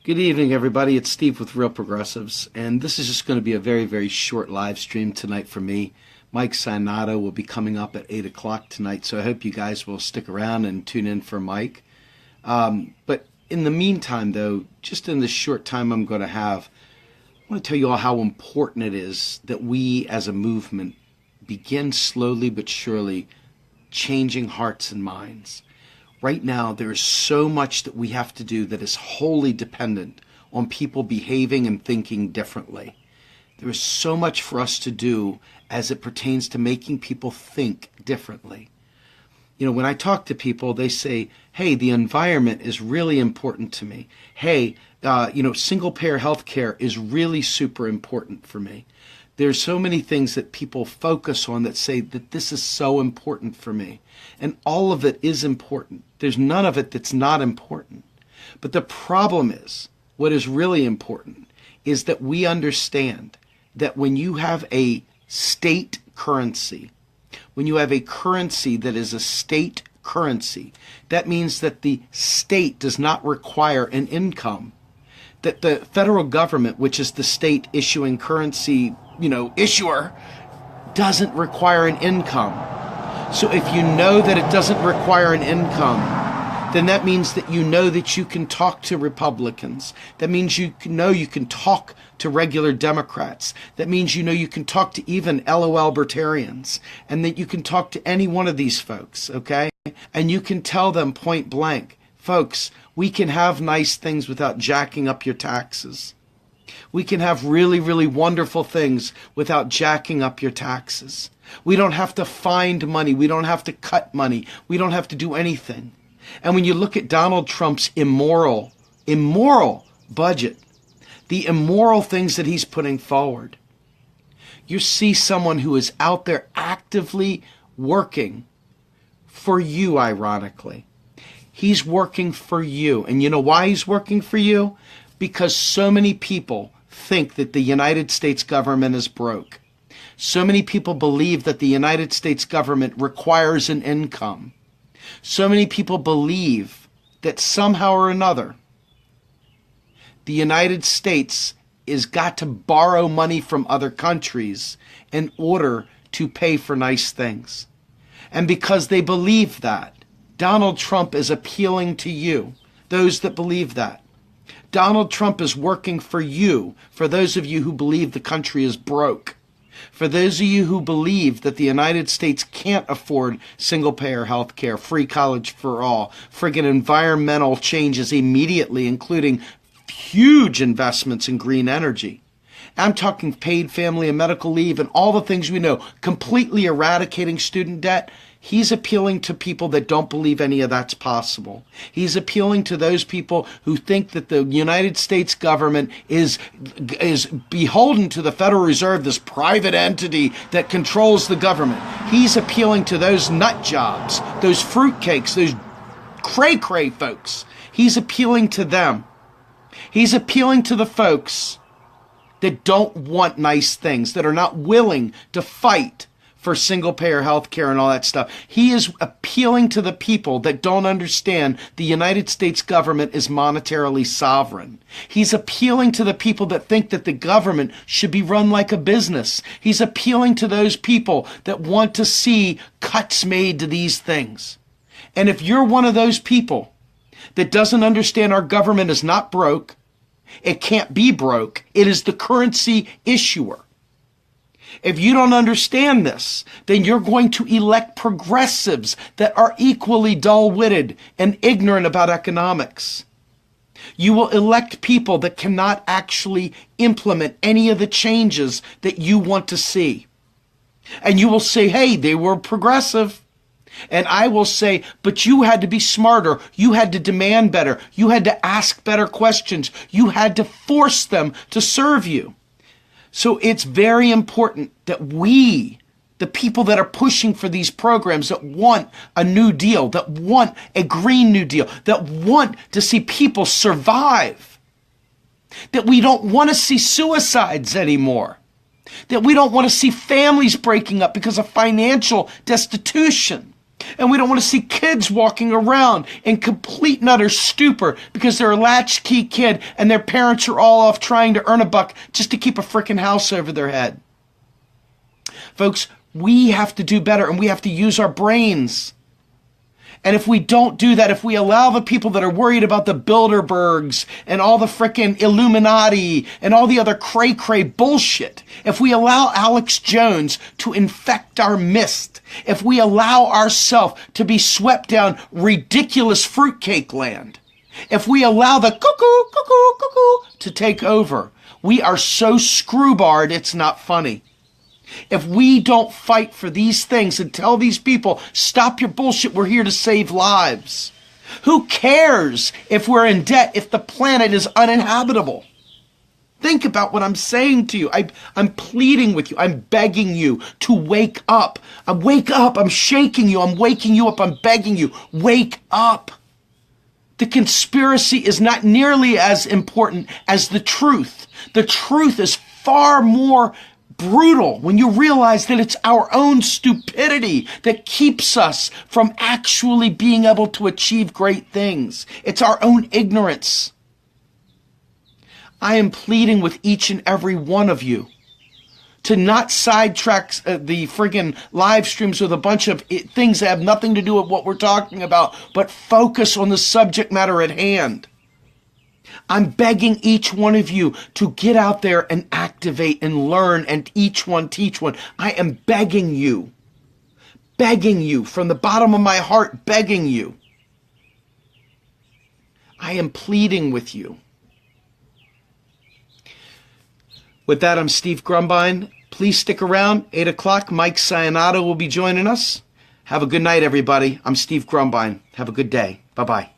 Good evening, everybody. It's Steve with Real Progressives, and this is just going to be a very, very short live stream tonight for me. Mike Sinato will be coming up at 8 o'clock tonight, so I hope you guys will stick around and tune in for Mike. But in the meantime, though, just in the short time I'm going to have, I want to tell you all how important it is that we as a movement begin slowly but surely changing hearts and minds. Right now, there is so much that we have to do that is wholly dependent on people behaving and thinking differently. There is so much for us to do as it pertains to making people think differently. You know, when I talk to people, they say, hey, the environment is really important to me. Hey, single-payer health care is really super important for me. There's so many things that people focus on that say that this is so important for me. And all of it is important. There's none of it that's not important. But the problem is, what is really important is that we understand that when you have a state currency, when you have a currency that is a state currency, that means that the state does not require an income. That the federal government, which is the state issuing currency, issuer, doesn't require an income. So if you know that it doesn't require an income, then that means that you know that you can talk to Republicans. That means you can talk to regular Democrats. That means you can talk to even LOL libertarians, and that you can talk to any one of these folks, okay? And you can tell them point blank, folks, we can have nice things without jacking up your taxes. We can have really, really wonderful things without jacking up your taxes. We don't have to find money. We don't have to cut money. We don't have to do anything. And when you look at Donald Trump's immoral budget, the immoral things that he's putting forward, you see someone who is out there actively working for you, ironically. He's working for you. And you know why he's working for you? Because so many people think that the United States government is broke. So many people believe that the United States government requires an income. So many people believe that somehow or another, the United States has got to borrow money from other countries in order to pay for nice things. And because they believe that, Donald Trump is appealing to you, those that believe that. Donald Trump is working for you, for those of you who believe the country is broke. For those of you who believe that the United States can't afford single-payer health care, free college for all, friggin' environmental changes immediately, including huge investments in green energy. I'm talking paid family and medical leave and all the things we know, completely eradicating student debt. He's appealing to people that don't believe any of that's possible. He's appealing to those people who think that the United States government is beholden to the Federal Reserve, this private entity that controls the government. He's appealing to those nut jobs, those fruitcakes, those cray-cray folks. He's appealing to them. He's appealing to the folks that don't want nice things, that are not willing to fight for single-payer health care and all that stuff. He is appealing to the people that don't understand the United States government is monetarily sovereign. He's appealing to the people that think that the government should be run like a business. He's appealing to those people that want to see cuts made to these things. And if you're one of those people that doesn't understand our government is not broke, it can't be broke, it is the currency issuer. If you don't understand this, then you're going to elect progressives that are equally dull-witted and ignorant about economics. You will elect people that cannot actually implement any of the changes that you want to see. And you will say, hey, they were progressive. And I will say, but you had to be smarter. You had to demand better. You had to ask better questions. You had to force them to serve you. So it's very important that we, the people that are pushing for these programs, that want a new deal, that want a Green New Deal, that want to see people survive, that we don't want to see suicides anymore, that we don't want to see families breaking up because of financial destitution, And we don't want to see kids walking around in complete and utter stupor because they're a latchkey kid and their parents are all off trying to earn a buck just to keep a frickin' house over their head. Folks, we have to do better and we have to use our brains. And if we don't do that, if we allow the people that are worried about the Bilderbergs and all the frickin' Illuminati and all the other cray-cray bullshit, if we allow Alex Jones to infect our mist, if we allow ourselves to be swept down ridiculous fruitcake land, if we allow the cuckoo, cuckoo, cuckoo to take over, we are so screwbarred it's not funny. If we don't fight for these things and tell these people, stop your bullshit, we're here to save lives. Who cares if we're in debt, if the planet is uninhabitable? Think about what I'm saying to you. I'm pleading with you. I'm begging you to wake up. Wake up. I'm shaking you. I'm waking you up. I'm begging you. Wake up. The conspiracy is not nearly as important as the truth. The truth is far more brutal when you realize that it's our own stupidity that keeps us from actually being able to achieve great things. It's our own ignorance. I am pleading with each and every one of you to not sidetrack the friggin' live streams with a bunch of things that have nothing to do with what we're talking about, but focus on the subject matter at hand. I'm begging each one of you to get out there and activate and learn and each one teach one. I am begging you from the bottom of my heart, begging you. I am pleading with you. With that, I'm Steve Grumbine. Please stick around. 8 o'clock, Mike Sionnato will be joining us. Have a good night, everybody. I'm Steve Grumbine. Have a good day. Bye-bye.